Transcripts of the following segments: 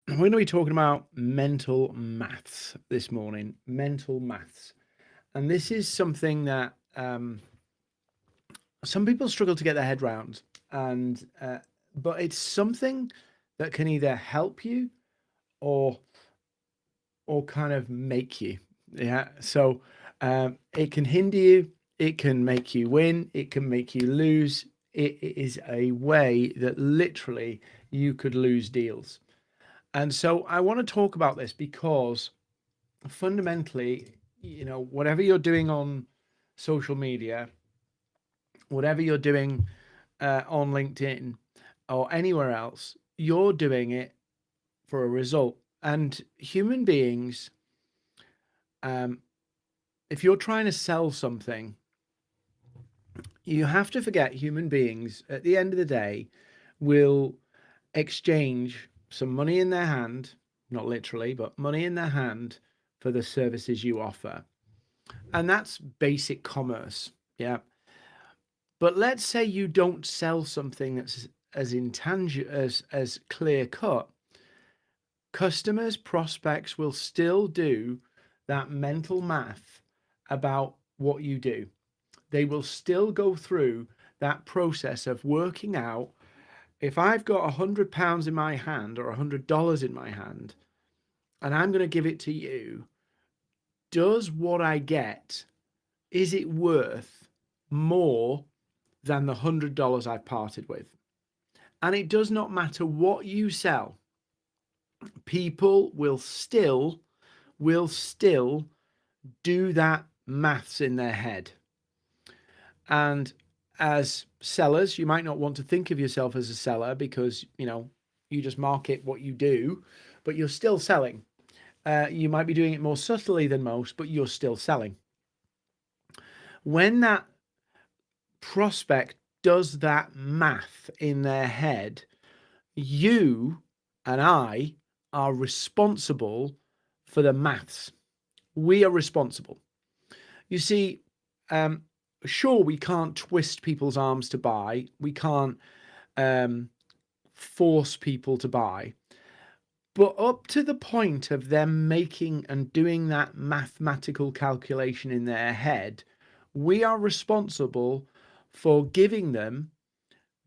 we're going to be talking about mental maths this morning. Mental maths. And this is something that some people struggle to get their head around. But it's something that can either help you or kind of make you. Yeah. So it can hinder you, it can make you win, it can make you lose. It is a way that literally you could lose deals. And so I want to talk about this because fundamentally, whatever you're doing on social media, whatever you're doing on LinkedIn or anywhere else, you're doing it for a result. And human beings, um, if you're trying to sell something, you have to forget human beings at the end of the day will exchange some money in their hand, not literally, but money in their hand for the services you offer. And that's basic commerce. Yeah. But let's say you don't sell something that's as intangible as clear cut. Customers, prospects will still do that mental math about what you do. They will still go through that process of working out, if I've got £100 in my hand or $100 in my hand and I'm going to give it to you, does what I get, is it worth more than the $100 I've parted with? And it does not matter what you sell, people will still do that maths in their head. And as sellers, you might not want to think of yourself as a seller because, you just market what you do, but you're still selling. You might be doing it more subtly than most, but you're still selling. When that prospect does that math in their head, you and I are responsible for the maths. We are responsible. You see, sure, we can't twist people's arms to buy. We can't force people to buy. But up to the point of them making and doing that mathematical calculation in their head, we are responsible for giving them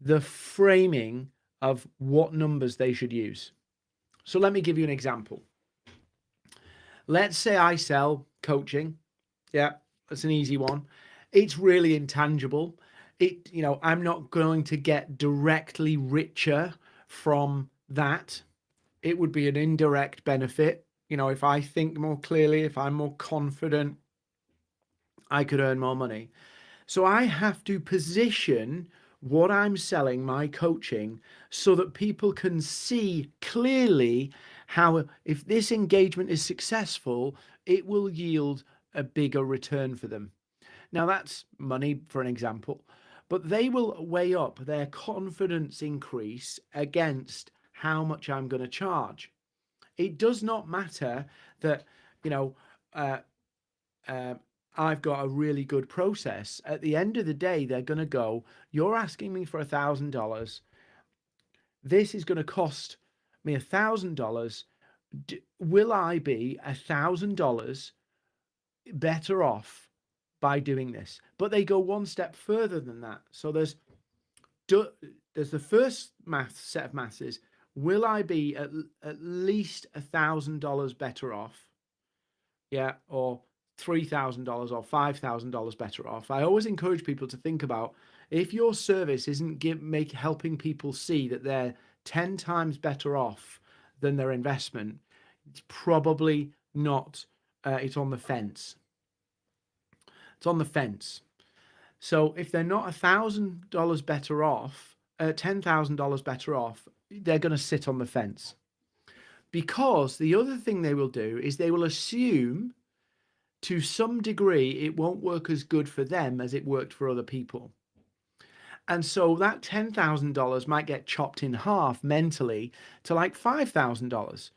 the framing of what numbers they should use. So let me give you an example. Let's say I sell coaching. Yeah, that's an easy one. It's really intangible. I'm not going to get directly richer from that. It would be an indirect benefit. If I think more clearly, if I'm more confident, I could earn more money. So I have to position what I'm selling, my coaching, so that people can see clearly how, if this engagement is successful, it will yield a bigger return for them. Now, that's money for an example, but they will weigh up their confidence increase against how much I'm going to charge. It does not matter that, you know, uh, uh, I've got a really good process. At the end of the day, they're going to go, you're asking me for $1,000. This is going to cost me $1,000. Will I be $1,000 better off by doing this? But they go one step further than that. So there's the first set of maths is, will I be at least $1,000 better off? Yeah, or $3,000 or $5,000 better off. I always encourage people to think about, if your service isn't helping people see that they're 10 times better off than their investment, it's probably not. It's on the fence. It's on the fence. So if they're not $1,000 better off, $10,000 better off, they're going to sit on the fence. Because the other thing they will do is they will assume, to some degree, it won't work as good for them as it worked for other people. And so that $10,000 might get chopped in half mentally to like $5,000.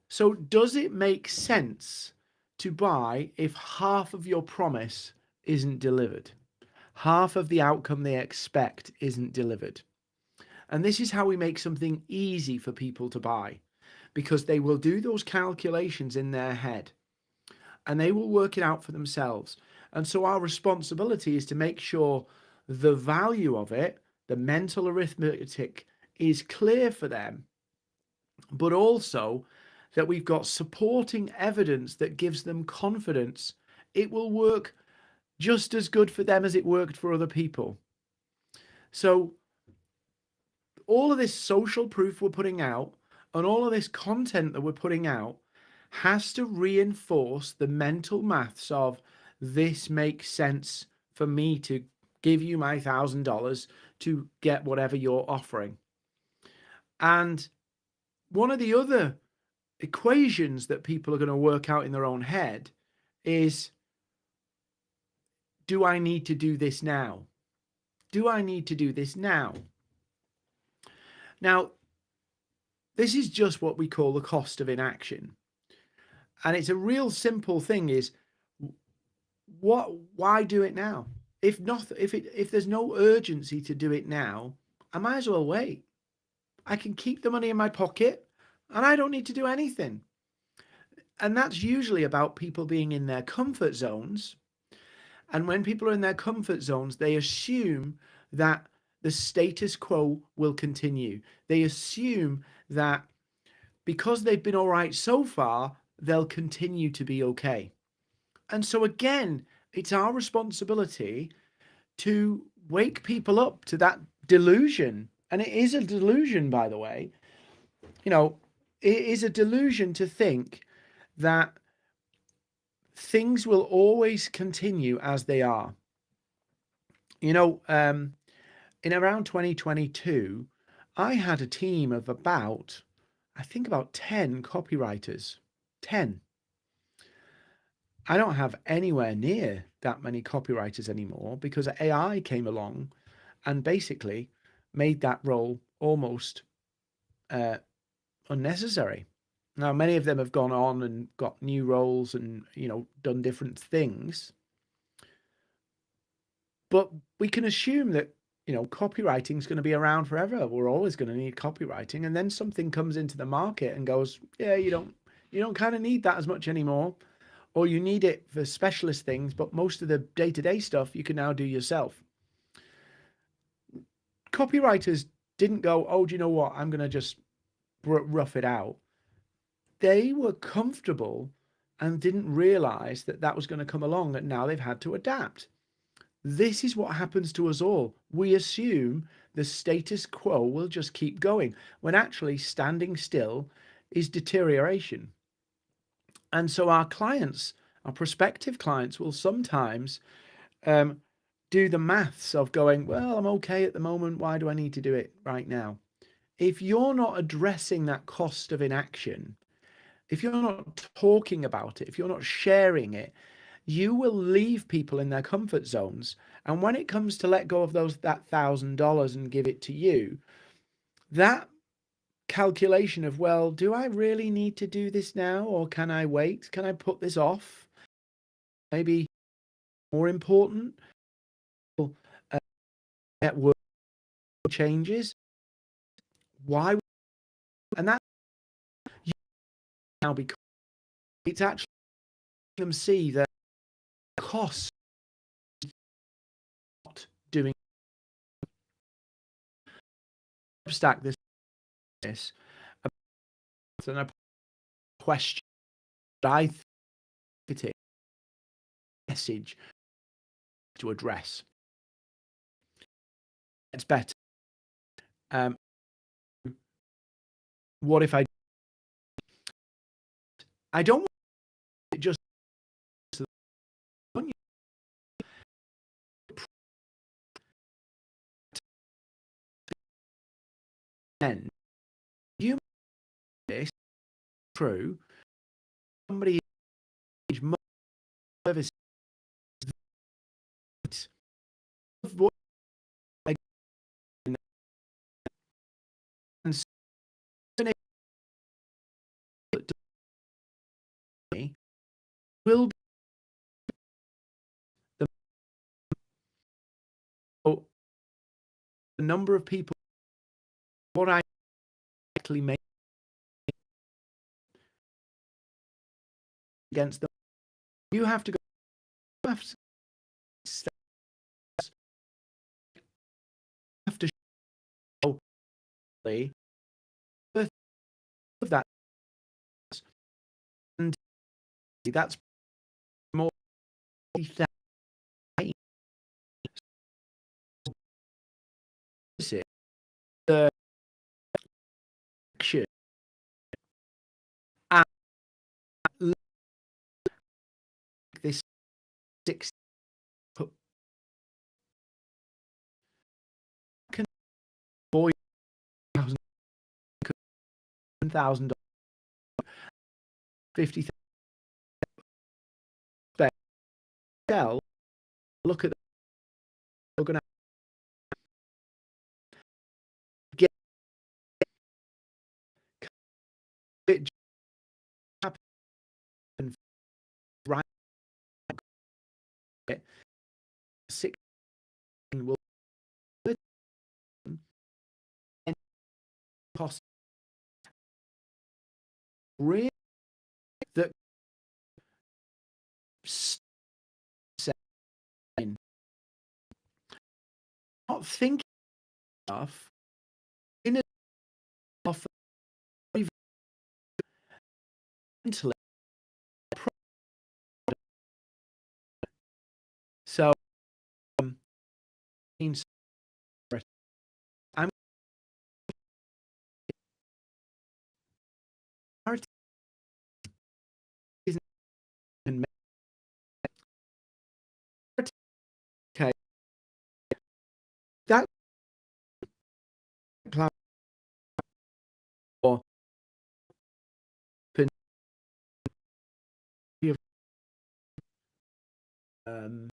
So does it make sense to buy if half of your promise isn't delivered? Half of the outcome they expect isn't delivered. And this is how we make something easy for people to buy. because they will do those calculations in their head and they will work it out for themselves. And so our responsibility is to make sure the value of it, the mental arithmetic, is clear for them, but also that we've got supporting evidence that gives them confidence it will work just as good for them as it worked for other people. So all of this social proof we're putting out and all of this content that we're putting out has to reinforce the mental maths of this makes sense for me to give you my $1,000 to get whatever you're offering. And one of the other equations that people are going to work out in their own head is, do I need to do this now? Do I need to do this now? Now, this is just what we call the cost of inaction. And it's a real simple thing is, why do it now? If there's no urgency to do it now, I might as well wait. I can keep the money in my pocket and I don't need to do anything. And that's usually about people being in their comfort zones. And when people are in their comfort zones, they assume that the status quo will continue. They assume that because they've been all right so far, they'll continue to be okay. And so again, it's our responsibility to wake people up to that delusion. And it is a delusion, by the way. You know, it is a delusion to think that things will always continue as they are. You know, in around 2022, I had a team of I think about 10 copywriters. 10. I don't have anywhere near that many copywriters anymore because AI came along and basically made that role almost unnecessary. Now, many of them have gone on and got new roles and, you know, done different things. But we can assume that, you know, copywriting is going to be around forever. We're always going to need copywriting. And then something comes into the market and goes, yeah, you don't kind of need that as much anymore. Or you need it for specialist things, but most of the day-to-day stuff you can now do yourself. Copywriters didn't go, oh, do you know what? I'm going to just rough it out. They were comfortable and didn't realize that that was going to come along, and now they've had to adapt. This is what happens to us all. We assume the status quo will just keep going, when actually standing still is deterioration. And so our clients, our prospective clients, will sometimes do the maths of going, well, I'm okay at the moment. Why do I need to do it right now? If you're not addressing that cost of inaction, if you're not talking about it, if you're not sharing it, you will leave people in their comfort zones. And when it comes to let go of that $1,000 and give it to you, that calculation of, well, do I really need to do this now, or can I wait? Can I put this off? Maybe more important, at work changes. Why? And that now, because it's actually them see that cost not doing stack this and a question I think it is message to address. It's better. What if I don't want it just then you this true somebody service what and will be the number of people what I actually make against them. You have to go. You have to show the worth of that, and that's more than the action at this 6 can boy $1,000, 50,000 sell. Look at that. We're going to get it happen right. 16 will cost really that not thinking enough in a offer mentally. So means I'm okay. That plan or um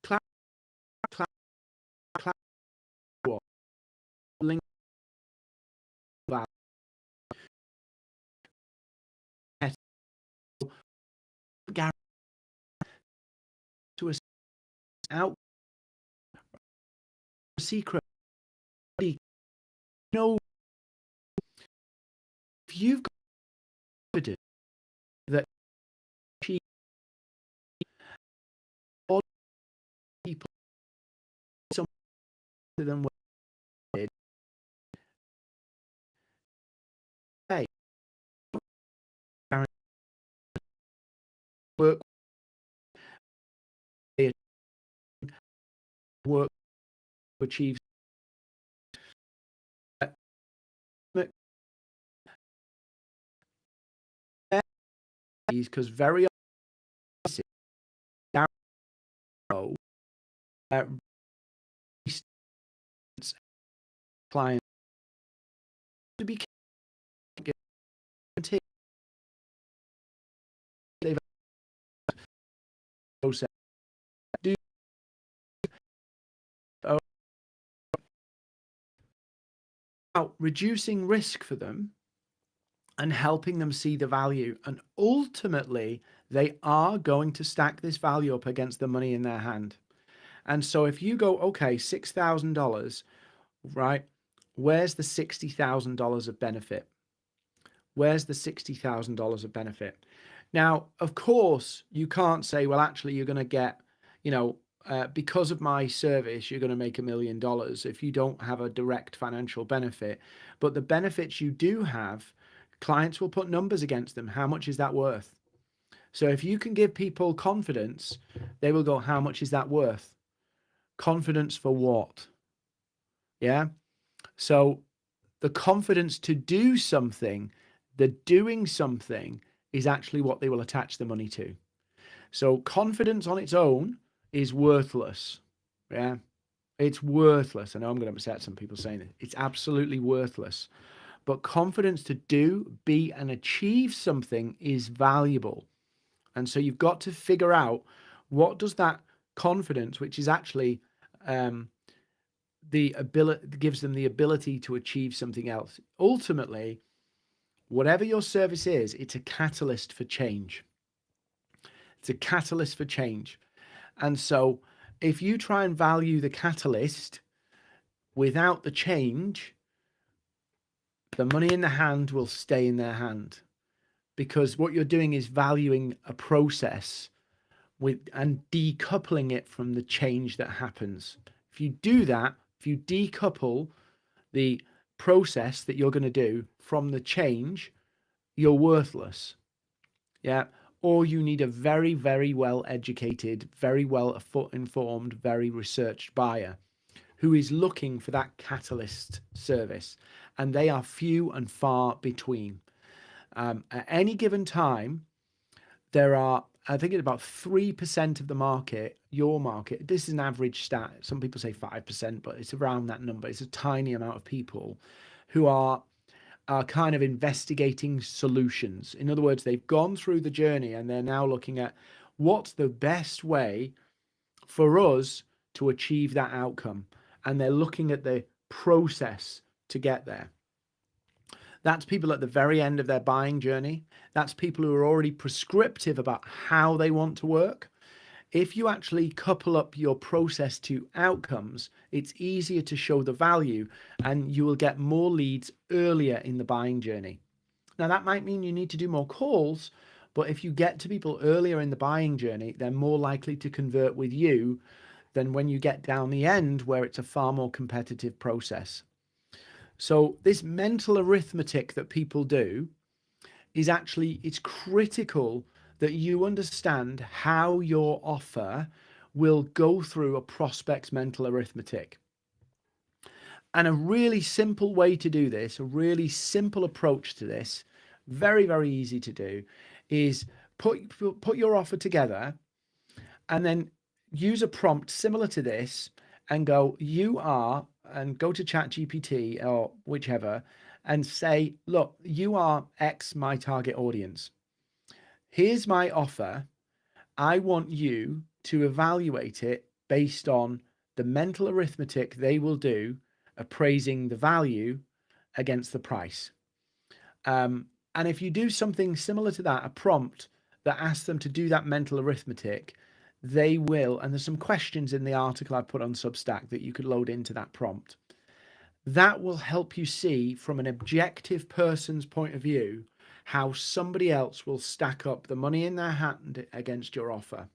clap clap clap or link that to a out secret. You know, if you've got evidence that she all people some of them were did hey work work to achieve because very often uh, clients to be guaranteed they've process do about reducing risk for them and helping them see the value. And ultimately, they are going to stack this value up against the money in their hand. And so if you go, okay, $6,000, right? Where's the $60,000 of benefit? Where's the $60,000 of benefit? Now, of course, you can't say, well, actually, you're going to get, you know, because of my service, you're going to make $1 million if you don't have a direct financial benefit. But the benefits you do have, clients will put numbers against them. How much is that worth? So if you can give people confidence, they will go, how much is that worth? Confidence for what? Yeah. So the confidence to do something, the doing something is actually what they will attach the money to. So confidence on its own is worthless. Yeah. It's worthless. I know I'm going to upset some people saying it. It's absolutely worthless. But confidence to do, be, and achieve something is valuable. And so you've got to figure out what does that confidence, which is actually the ability, gives them the ability to achieve something else. Ultimately, whatever your service is, it's a catalyst for change. It's a catalyst for change. And so if you try and value the catalyst without the change, the money in the hand will stay in their hand. because what you're doing is valuing a process and decoupling it from the change that happens. If you do that, if you decouple the process that you're going to do from the change, you're worthless. Yeah. Or you need a very, very well educated, very well informed, very researched buyer who is looking for that catalyst service. And they are few and far between. At any given time, there are, I think it's about 3% of the market, your market. This is an average stat. Some people say 5%, but it's around that number. It's a tiny amount of people who are kind of investigating solutions. In other words, they've gone through the journey and they're now looking at what's the best way for us to achieve that outcome. And they're looking at the process to get there. That's people at the very end of their buying journey. That's people who are already prescriptive about how they want to work. If you actually couple up your process to outcomes, it's easier to show the value and you will get more leads earlier in the buying journey. Now, that might mean you need to do more calls, but if you get to people earlier in the buying journey, they're more likely to convert with you than when you get down the end where it's a far more competitive process. So this mental arithmetic that people do is actually, it's critical that you understand how your offer will go through a prospect's mental arithmetic. And a really simple way to do this, a really simple approach to this, very, very easy to do, is put your offer together and then use a prompt similar to this and go, and go to ChatGPT or whichever and say, look, you are X, my target audience. Here's my offer. I want you to evaluate it based on the mental arithmetic they will do, appraising the value against the price. And if you do something similar to that, a prompt that asks them to do that mental arithmetic, they will, and there's some questions in the article I put on Substack that you could load into that prompt. That will help you see from an objective person's point of view how somebody else will stack up the money in their hand against your offer.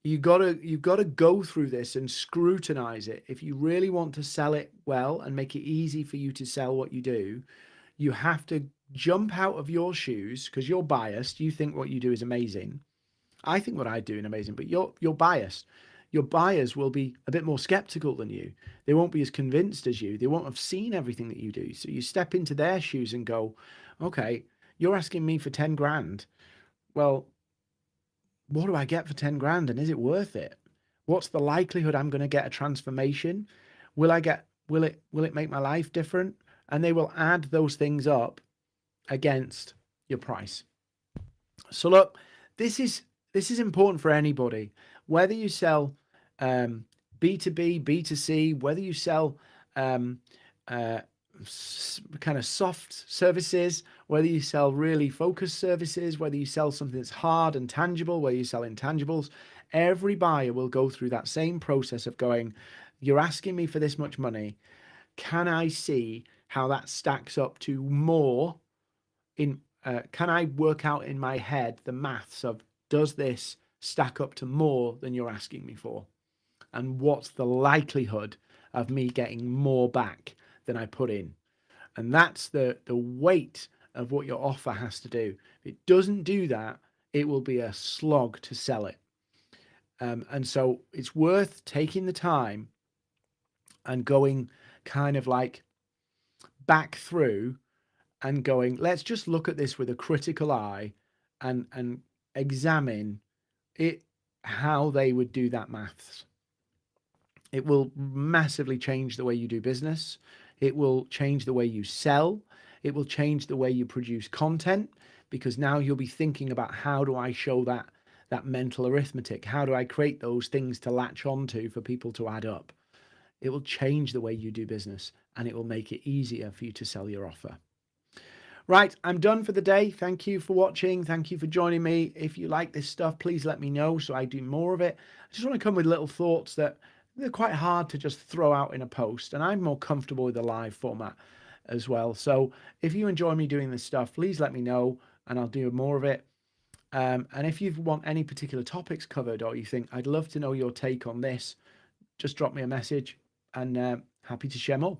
You've got to go through this and scrutinize it. If you really want to sell it well and make it easy for you to sell what you do, you have to jump out of your shoes because you're biased. You think what you do is amazing. I think what I do is amazing, but you're biased. Your buyers will be a bit more skeptical than you. They won't be as convinced as you. They won't have seen everything that you do. So you step into their shoes and go, okay, you're asking me for 10 grand. Well, what do I get for 10 grand? And is it worth it? What's the likelihood I'm going to get a transformation? Will it make my life different? And they will add those things up against your price. So look, this is important for anybody, whether you sell B2B, B2C, whether you sell kind of soft services, whether you sell really focused services, whether you sell something that's hard and tangible, whether you sell intangibles, every buyer will go through that same process of going, you're asking me for this much money. Can I see how that stacks up to more can I work out in my head the maths of, does this stack up to more than you're asking me for? And what's the likelihood of me getting more back than I put in? And that's the weight of what your offer has to do. If it doesn't do that, it will be a slog to sell it. And so it's worth taking the time and going kind of like back through and going, let's just look at this with a critical eye and examine it, how they would do that maths. It will massively change the way you do business. It will change the way you sell. It will change the way you produce content, because now you'll be thinking about, how do I show that mental arithmetic? How do I create those things to latch onto for people to add up? It will change the way you do business, and it will make it easier for you to sell your offer. Right, I'm done for the day. Thank you for watching. Thank you for joining me. If you like this stuff, please let me know so I do more of it. I just want to come with little thoughts that they're quite hard to just throw out in a post, and I'm more comfortable with the live format. as well. So if you enjoy me doing this stuff, please let me know and I'll do more of it. And if you want any particular topics covered, or you think I'd love to know your take on this, just drop me a message, and happy to share more.